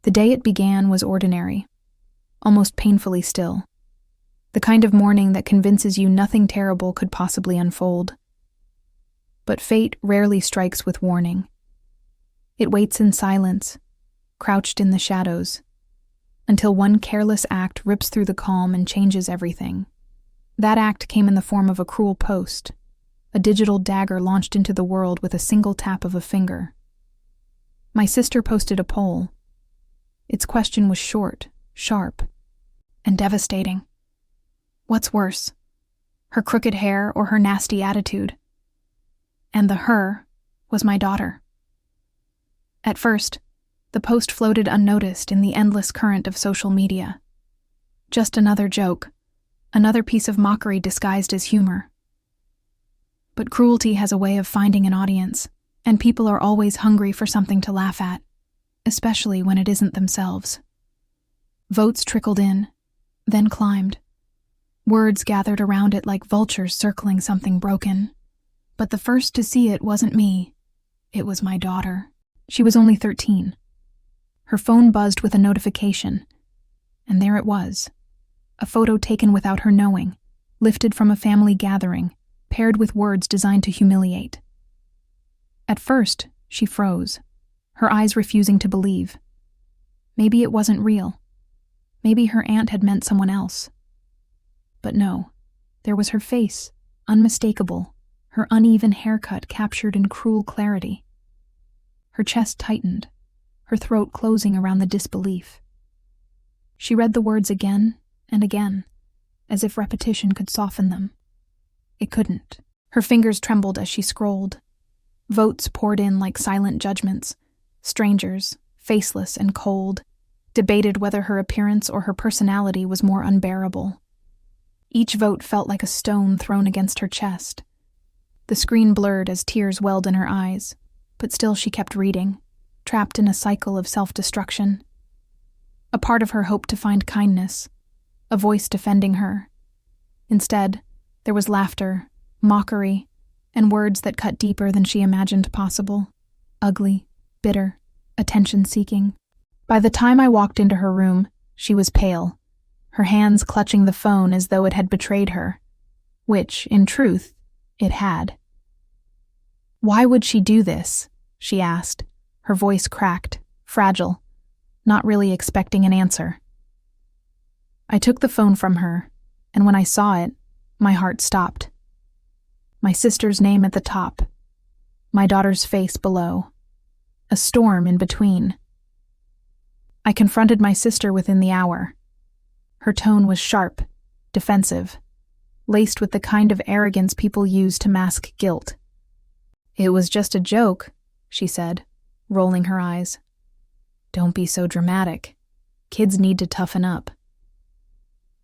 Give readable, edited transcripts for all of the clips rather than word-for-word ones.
The day it began was ordinary, almost painfully still. The kind of morning that convinces you nothing terrible could possibly unfold. But fate rarely strikes with warning. It waits in silence, crouched in the shadows, until one careless act rips through the calm and changes everything. That act came in the form of a cruel post, a digital dagger launched into the world with a single tap of a finger. My sister posted a poll. Its question was short, sharp, and devastating. What's worse, her crooked hair or her nasty attitude? And the her was my daughter. At first, the post floated unnoticed in the endless current of social media. Just another joke, another piece of mockery disguised as humor. But cruelty has a way of finding an audience, and people are always hungry for something to laugh at, especially when it isn't themselves. Votes trickled in, then climbed. Words gathered around it like vultures circling something broken. But the first to see it wasn't me. It was my daughter. She was only 13. Her phone buzzed with a notification, and there it was. A photo taken without her knowing, lifted from a family gathering, paired with words designed to humiliate. At first, she froze, her eyes refusing to believe. Maybe it wasn't real. Maybe her aunt had meant someone else. But no, there was her face, unmistakable, her uneven haircut captured in cruel clarity. Her chest tightened, her throat closing around the disbelief. She read the words again and again, as if repetition could soften them. It couldn't. Her fingers trembled as she scrolled. Votes poured in like silent judgments. Strangers, faceless and cold, debated whether her appearance or her personality was more unbearable. Each vote felt like a stone thrown against her chest. The screen blurred as tears welled in her eyes, but still she kept reading, trapped in a cycle of self-destruction. A part of her hoped to find kindness, a voice defending her. Instead, there was laughter, mockery, and words that cut deeper than she imagined possible. Ugly, bitter, attention-seeking. By the time I walked into her room, she was pale, her hands clutching the phone as though it had betrayed her, which, in truth, it had. "Why would she do this?" she asked, her voice cracked, fragile, not really expecting an answer. I took the phone from her, and when I saw it, my heart stopped. My sister's name at the top, my daughter's face below, a storm in between. I confronted my sister within the hour. Her tone was sharp, defensive, laced with the kind of arrogance people use to mask guilt. "It was just a joke," she said, rolling her eyes. "Don't be so dramatic. Kids need to toughen up."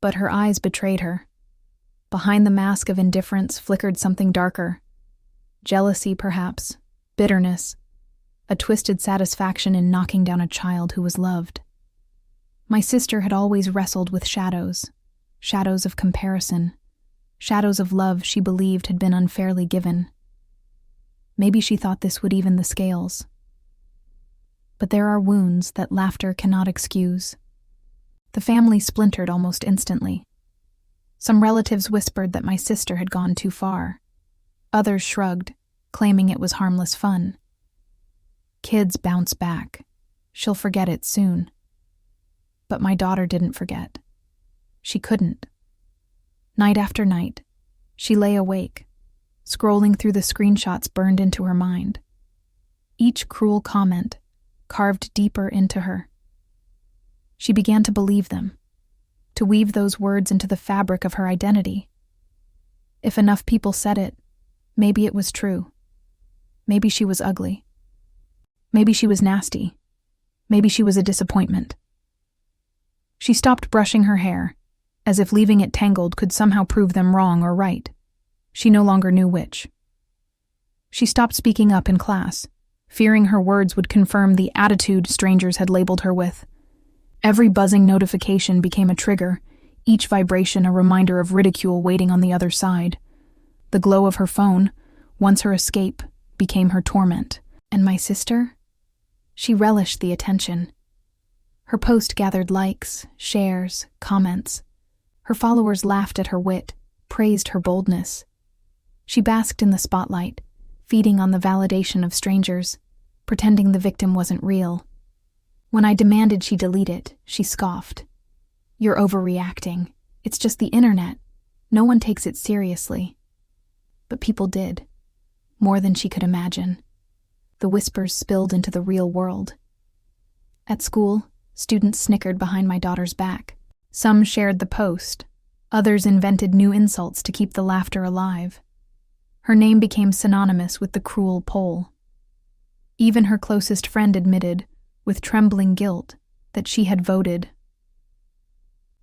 But her eyes betrayed her. Behind the mask of indifference flickered something darker. Jealousy, perhaps, bitterness, a twisted satisfaction in knocking down a child who was loved. My sister had always wrestled with shadows, shadows of comparison, shadows of love she believed had been unfairly given. Maybe she thought this would even the scales. But there are wounds that laughter cannot excuse. The family splintered almost instantly. Some relatives whispered that my sister had gone too far. Others shrugged, claiming it was harmless fun. Kids bounce back. She'll forget it soon. But my daughter didn't forget. She couldn't. Night after night, she lay awake, scrolling through the screenshots burned into her mind. Each cruel comment carved deeper into her. She began to believe them, to weave those words into the fabric of her identity. If enough people said it, maybe it was true. Maybe she was ugly. Maybe she was nasty. Maybe she was a disappointment. She stopped brushing her hair, as if leaving it tangled could somehow prove them wrong or right. She no longer knew which. She stopped speaking up in class, fearing her words would confirm the attitude strangers had labeled her with. Every buzzing notification became a trigger, each vibration a reminder of ridicule waiting on the other side. The glow of her phone, once her escape, became her torment. And my sister? She relished the attention. Her post gathered likes, shares, comments. Her followers laughed at her wit, praised her boldness. She basked in the spotlight, feeding on the validation of strangers, pretending the victim wasn't real. When I demanded she delete it, she scoffed. "You're overreacting. It's just the internet. No one takes it seriously." But people did. More than she could imagine. The whispers spilled into the real world. At school, students snickered behind my daughter's back. Some shared the post. Others invented new insults to keep the laughter alive. Her name became synonymous with the cruel Pole. Even her closest friend admitted, with trembling guilt, that she had voted.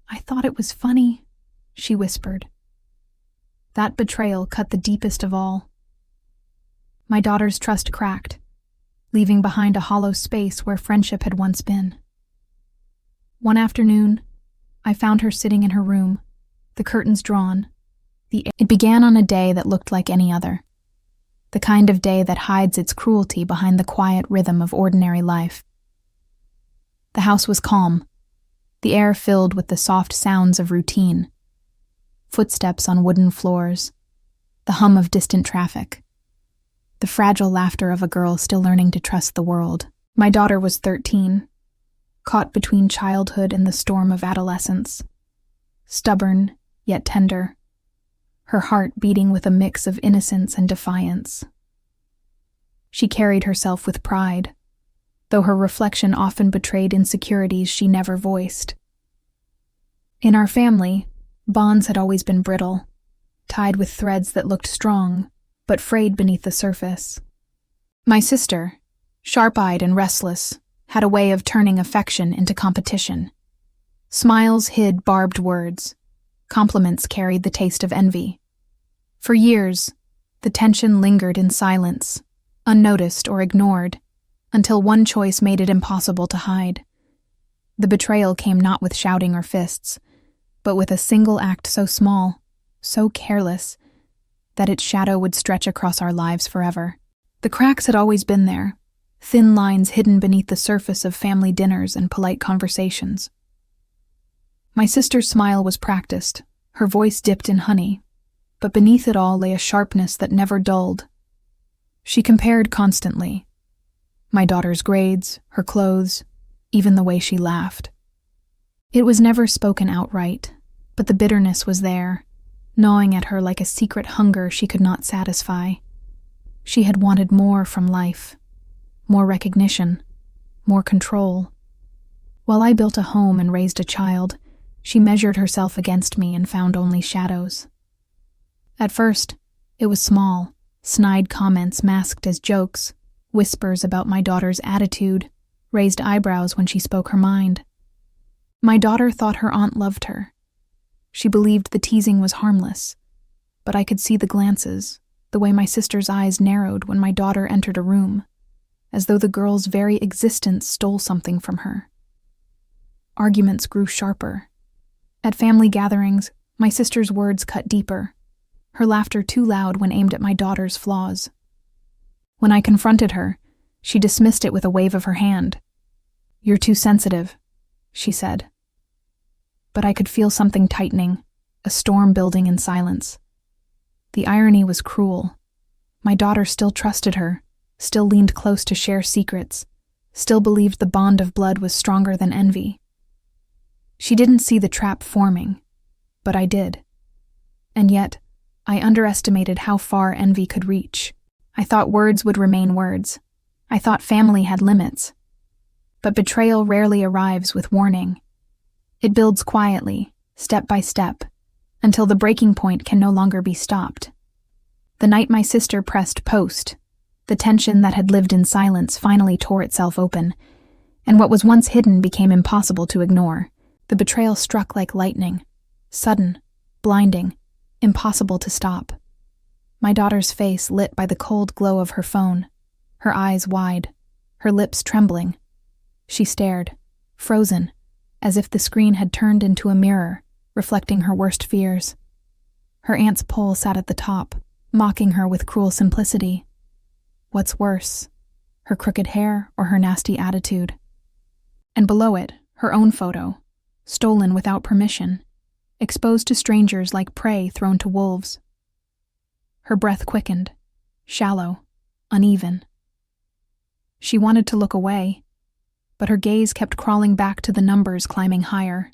"I thought it was funny," she whispered. That betrayal cut the deepest of all. My daughter's trust cracked, leaving behind a hollow space where friendship had once been. One afternoon, I found her sitting in her room, the curtains drawn. It began on a day that looked like any other. The kind of day that hides its cruelty behind the quiet rhythm of ordinary life. The house was calm, the air filled with the soft sounds of routine. Footsteps on wooden floors, the hum of distant traffic, the fragile laughter of a girl still learning to trust the world. My daughter was 13, caught between childhood and the storm of adolescence. Stubborn, yet tender, her heart beating with a mix of innocence and defiance. She carried herself with pride, though her reflection often betrayed insecurities she never voiced. In our family, bonds had always been brittle, tied with threads that looked strong, but frayed beneath the surface. My sister, sharp-eyed and restless, had a way of turning affection into competition. Smiles hid barbed words. Compliments carried the taste of envy. For years, the tension lingered in silence, unnoticed or ignored, until one choice made it impossible to hide. The betrayal came not with shouting or fists, but with a single act so small, so careless, that its shadow would stretch across our lives forever. The cracks had always been there, thin lines hidden beneath the surface of family dinners and polite conversations. My sister's smile was practiced, her voice dipped in honey, but beneath it all lay a sharpness that never dulled. She compared constantly. My daughter's grades, her clothes, even the way she laughed. It was never spoken outright, but the bitterness was there, gnawing at her like a secret hunger she could not satisfy. She had wanted more from life, more recognition, more control. While I built a home and raised a child, she measured herself against me and found only shadows. At first, it was small, snide comments masked as jokes, whispers about my daughter's attitude, raised eyebrows when she spoke her mind. My daughter thought her aunt loved her. She believed the teasing was harmless, but I could see the glances, the way my sister's eyes narrowed when my daughter entered a room, as though the girl's very existence stole something from her. Arguments grew sharper. At family gatherings, my sister's words cut deeper, her laughter too loud when aimed at my daughter's flaws. When I confronted her, she dismissed it with a wave of her hand. "You're too sensitive," she said. But I could feel something tightening, a storm building in silence. The irony was cruel. My daughter still trusted her, still leaned close to share secrets, still believed the bond of blood was stronger than envy. She didn't see the trap forming, but I did. And yet, I underestimated how far envy could reach. I thought words would remain words. I thought family had limits. But betrayal rarely arrives with warning. It builds quietly, step by step, until the breaking point can no longer be stopped. The night my sister pressed post, the tension that had lived in silence finally tore itself open, and what was once hidden became impossible to ignore. The betrayal struck like lightning, sudden, blinding, impossible to stop. My daughter's face lit by the cold glow of her phone, her eyes wide, her lips trembling. She stared, frozen, as if the screen had turned into a mirror, reflecting her worst fears. Her aunt's pole sat at the top, mocking her with cruel simplicity. What's worse, her crooked hair or her nasty attitude? And below it, Her own photo, stolen without permission, exposed to strangers like prey thrown to wolves. Her breath quickened, shallow, uneven. She wanted to look away, but her gaze kept crawling back to the numbers climbing higher,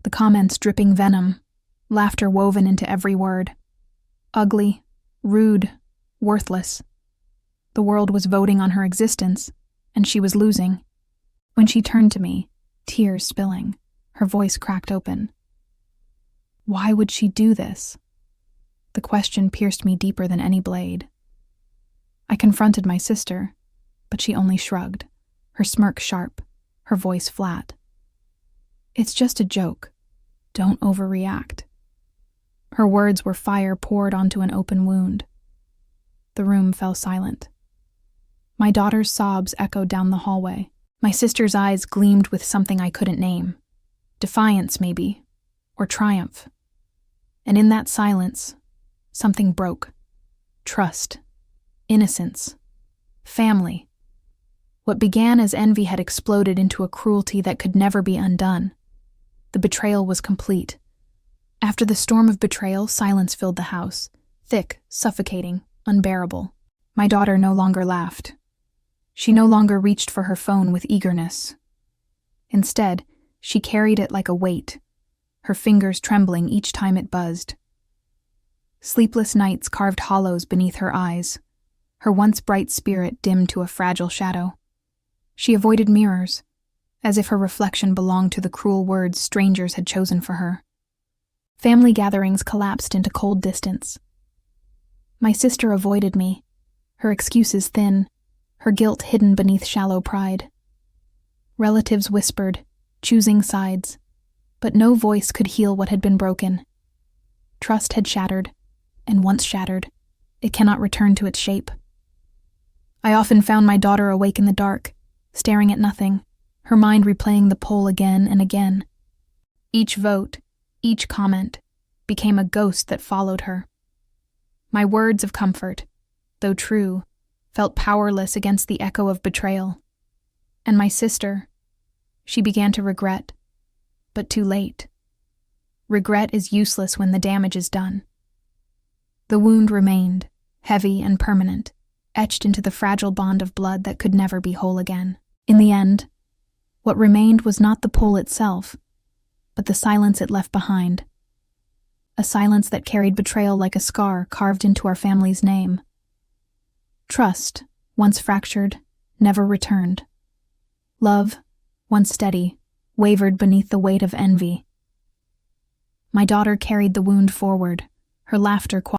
the comments dripping venom, laughter woven into every word. Ugly, rude, worthless. The world was voting on her existence, and she was losing. When she turned to me, tears spilling, her voice cracked open. Why would she do this? The question pierced me deeper than any blade. I confronted my sister, but she only shrugged, her smirk sharp, her voice flat. It's just a joke. Don't overreact. Her words were fire poured onto an open wound. The room fell silent. My daughter's sobs echoed down the hallway. My sister's eyes gleamed with something I couldn't name. Defiance, maybe, or triumph. And in that silence, something broke. Trust, innocence, family. What began as envy had exploded into a cruelty that could never be undone. The betrayal was complete. After the storm of betrayal, silence filled the house, thick, suffocating, unbearable. My daughter no longer laughed. She no longer reached for her phone with eagerness. Instead, she carried it like a weight, her fingers trembling each time it buzzed. Sleepless nights carved hollows beneath her eyes, her once bright spirit dimmed to a fragile shadow. She avoided mirrors, as if her reflection belonged to the cruel words strangers had chosen for her. Family gatherings collapsed into cold distance. My sister avoided me, her excuses thin, her guilt hidden beneath shallow pride. Relatives whispered, choosing sides, but no voice could heal what had been broken. Trust had shattered, and once shattered, it cannot return to its shape. I often found my daughter awake in the dark, staring at nothing, her mind replaying the poll again and again. Each vote, each comment, became a ghost that followed her. My words of comfort, though true, felt powerless against the echo of betrayal. And my sister, she began to regret, but too late. Regret is useless when the damage is done. The wound remained, heavy and permanent, etched into the fragile bond of blood that could never be whole again. In the end, what remained was not the pull itself, but the silence it left behind. A silence that carried betrayal like a scar carved into our family's name. Trust, once fractured, never returned. Love, once steady, wavered beneath the weight of envy. My daughter carried the wound forward, her laughter quiet.